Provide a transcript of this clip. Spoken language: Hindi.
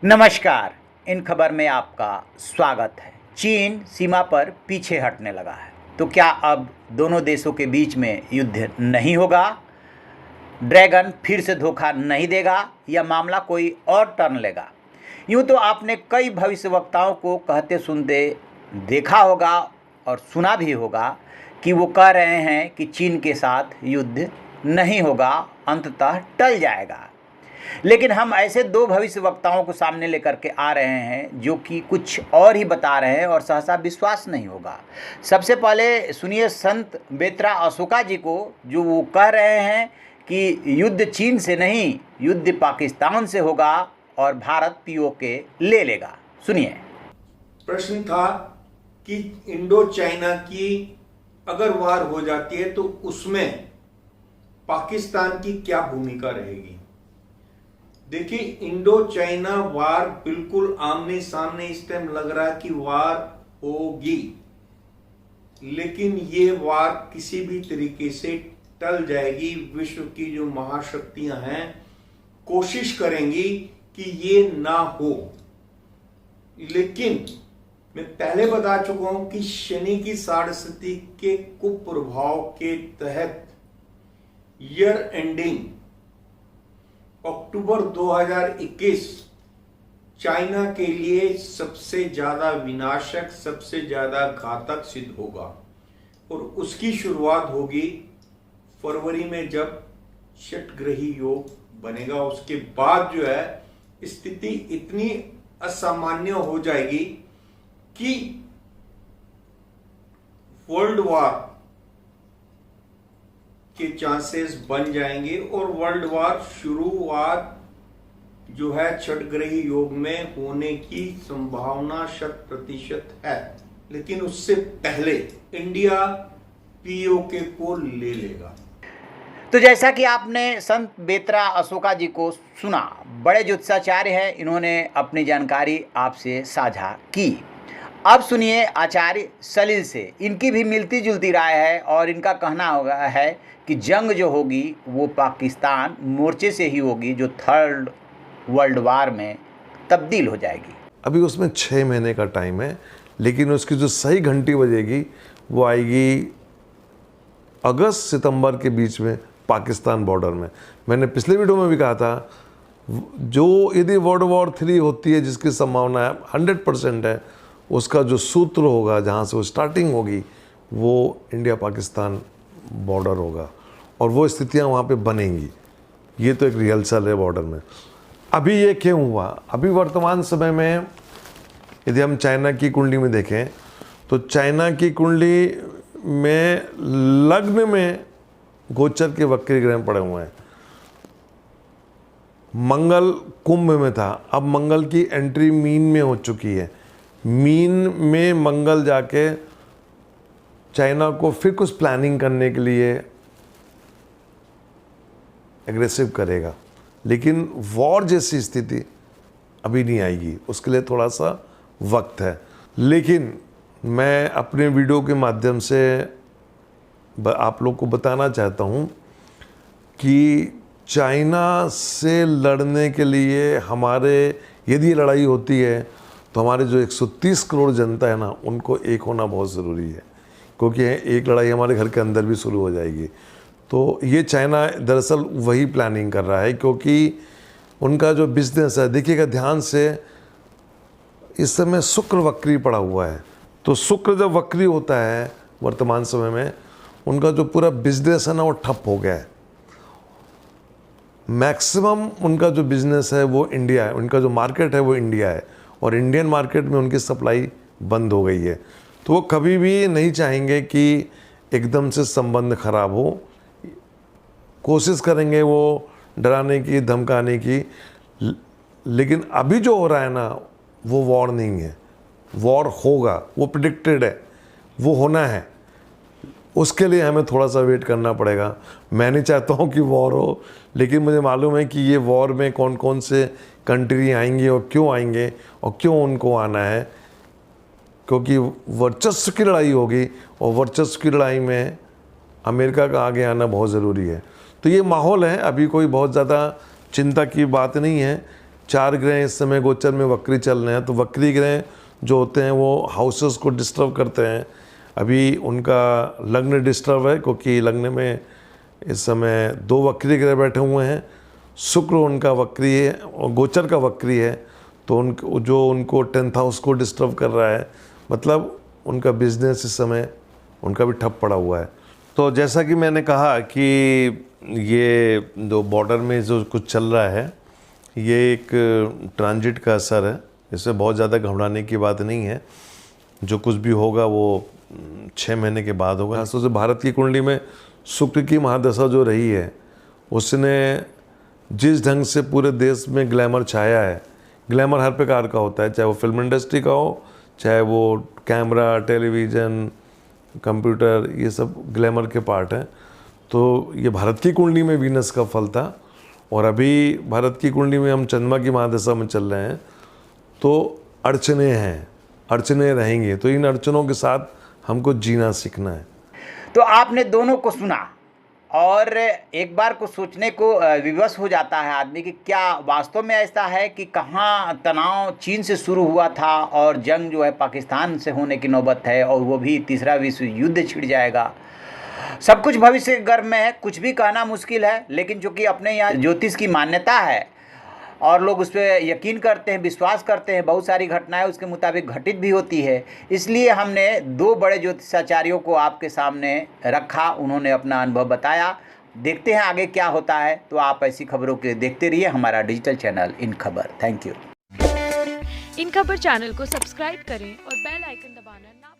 नमस्कार। इन खबर में आपका स्वागत है। चीन सीमा पर पीछे हटने लगा है, तो क्या अब दोनों देशों के बीच में युद्ध नहीं होगा? ड्रैगन फिर से धोखा नहीं देगा या मामला कोई और टर्न लेगा? यूँ तो आपने कई भविष्यवक्ताओं को कहते सुनते देखा होगा और सुना भी होगा कि वो कह रहे हैं कि चीन के साथ युद्ध नहीं होगा, अंततः टल जाएगा। लेकिन हम ऐसे दो भविष्यवक्ताओं को सामने लेकर के आ रहे हैं जो कि कुछ और ही बता रहे हैं और सहसा विश्वास नहीं होगा। सबसे पहले सुनिए संत बेत्रा अशोका जी को, जो वो कह रहे हैं कि युद्ध चीन से नहीं, युद्ध पाकिस्तान से होगा और भारत पीओके ले लेगा। सुनिए। प्रश्न था कि इंडो चाइना की अगर वार हो जाती है तो उसमें पाकिस्तान की क्या भूमिका रहेगी। देखिए, इंडो चाइना वार बिल्कुल आमने सामने इस टाइम लग रहा है कि वार होगी, लेकिन ये वार किसी भी तरीके से टल जाएगी। विश्व की जो महाशक्तियां हैं कोशिश करेंगी कि ये ना हो, लेकिन मैं पहले बता चुका हूं कि शनि की साढ़े के कुप्रभाव के तहत ईयर एंडिंग अक्टूबर 2021 चाइना के लिए सबसे ज्यादा विनाशक, सबसे ज्यादा घातक सिद्ध होगा और उसकी शुरुआत होगी फरवरी में जब षटग्रही योग बनेगा। उसके बाद जो है स्थिति इतनी असामान्य हो जाएगी कि वर्ल्ड वार के चांसेस बन जाएंगे और वर्ल्ड वार शुरुआत जो है षटग्रही योग में होने की संभावना 100% है। लेकिन उससे पहले इंडिया पीओके को ले लेगा। तो जैसा कि आपने संत बेत्रा अशोका जी को सुना, बड़े ज्योतिषाचार्य हैं, इन्होंने अपनी जानकारी आपसे साझा की। अब सुनिए आचार्य सलील से, इनकी भी मिलती जुलती राय है और इनका कहना होगा है कि जंग जो होगी वो पाकिस्तान मोर्चे से ही होगी, जो थर्ड वर्ल्ड वार में तब्दील हो जाएगी। अभी उसमें 6 महीने का टाइम है, लेकिन उसकी जो सही घंटी बजेगी वो आएगी अगस्त सितंबर के बीच में पाकिस्तान बॉर्डर में। मैंने पिछले वीडियो में भी कहा था, जो यदि वर्ल्ड वॉर 3 होती है, जिसकी संभावना 100% है, उसका जो सूत्र होगा, जहाँ से वो स्टार्टिंग होगी, वो इंडिया पाकिस्तान बॉर्डर होगा और वो स्थितियाँ वहाँ पे बनेंगी। ये तो एक रिहर्सल है बॉर्डर में। अभी ये क्यों हुआ? अभी वर्तमान समय में यदि हम चाइना की कुंडली में देखें तो चाइना की कुंडली में लग्न में गोचर के वक्री ग्रह पड़े हुए हैं। मंगल कुंभ में था, अब मंगल की एंट्री मीन में हो चुकी है। मीन में मंगल जाके चाइना को फिर कुछ प्लानिंग करने के लिए एग्रेसिव करेगा, लेकिन वॉर जैसी स्थिति अभी नहीं आएगी, उसके लिए थोड़ा सा वक्त है। लेकिन मैं अपने वीडियो के माध्यम से आप लोग को बताना चाहता हूँ कि चाइना से लड़ने के लिए हमारे, यदि लड़ाई होती है तो हमारे जो 130 करोड़ जनता है ना, उनको एक होना बहुत ज़रूरी है, क्योंकि एक लड़ाई हमारे घर के अंदर भी शुरू हो जाएगी। तो ये चाइना दरअसल वही प्लानिंग कर रहा है, क्योंकि उनका जो बिजनेस है, देखिएगा ध्यान से, इस समय शुक्र वक्री पड़ा हुआ है। तो शुक्र जब वक्री होता है वर्तमान समय में, उनका जो पूरा बिजनेस है ना वो ठप हो गया है। मैक्सिमम उनका जो बिजनेस है वो इंडिया है, उनका जो मार्केट है वो इंडिया है और इंडियन मार्केट में उनकी सप्लाई बंद हो गई है। तो वो कभी भी नहीं चाहेंगे कि एकदम से संबंध खराब हो, कोशिश करेंगे वो डराने की, धमकाने की। लेकिन अभी जो हो रहा है ना वो वॉर नहीं है, वॉर होगा, वो प्रिडिक्टेड है, वो होना है। उसके लिए हमें थोड़ा सा वेट करना पड़ेगा। मैं नहीं चाहता हूँ कि वॉर हो, लेकिन मुझे मालूम है कि ये वॉर में कौन कौन से कंट्री आएंगे और क्यों आएंगे और क्यों उनको आना है, क्योंकि वर्चस्व की लड़ाई होगी और वर्चस्व की लड़ाई में अमेरिका का आगे आना बहुत ज़रूरी है। तो ये माहौल है, अभी कोई बहुत ज़्यादा चिंता की बात नहीं है। 4 ग्रह इस समय गोचर में वक्री चल रहे हैं, तो वक्री ग्रह जो होते हैं वो हाउसेस को डिस्टर्ब करते हैं। अभी उनका लग्न डिस्टर्ब है, क्योंकि लग्न में इस समय 2 वक्री ग्रह बैठे हुए हैं। शुक्र उनका वक्री है और गोचर का वक्री है, तो उनको 10th हाउस को डिस्टर्ब कर रहा है, मतलब उनका बिजनेस इस समय उनका भी ठप पड़ा हुआ है। तो जैसा कि मैंने कहा कि ये जो बॉर्डर में जो कुछ चल रहा है, ये एक ट्रांजिट का असर है, इसमें बहुत ज़्यादा घबराने की बात नहीं है। जो कुछ भी होगा वो 6 महीने के बाद होगा। खासतौर से भारत की कुंडली में शुक्र की महादशा जो रही है, उसने जिस ढंग से पूरे देश में ग्लैमर छाया है, ग्लैमर हर प्रकार का होता है, चाहे वो फिल्म इंडस्ट्री का हो, चाहे वो कैमरा, टेलीविज़न, कंप्यूटर, ये सब ग्लैमर के पार्ट हैं। तो ये भारत की कुंडली में वीनस का फल था, और अभी भारत की कुंडली में हम चंद्रमा की महादशा में चल रहे हैं, तो अड़चने हैं, अड़चने रहेंगी, तो इन अड़चनों के साथ हमको जीना सीखना है। तो आपने दोनों को सुना, और एक बार को सोचने को विवश हो जाता है आदमी कि क्या वास्तव में ऐसा है कि कहाँ तनाव चीन से शुरू हुआ था और जंग जो है पाकिस्तान से होने की नौबत है, और वो भी तीसरा विश्व युद्ध छिड़ जाएगा। सब कुछ भविष्य के गर्भ में है, कुछ भी कहना मुश्किल है, लेकिन चूँकि अपने यहाँ ज्योतिष की मान्यता है और लोग उस पर यकीन करते हैं, विश्वास करते हैं, बहुत सारी घटनाएं उसके मुताबिक घटित भी होती है। इसलिए हमने 2 बड़े ज्योतिषाचार्यों को आपके सामने रखा, उन्होंने अपना अनुभव बताया। देखते हैं आगे क्या होता है। तो आप ऐसी खबरों के देखते रहिए हमारा डिजिटल चैनल इन खबर। Thank you. इन खबर चैनल को सब्सक्राइब करें और बेल आइकन दबाना ना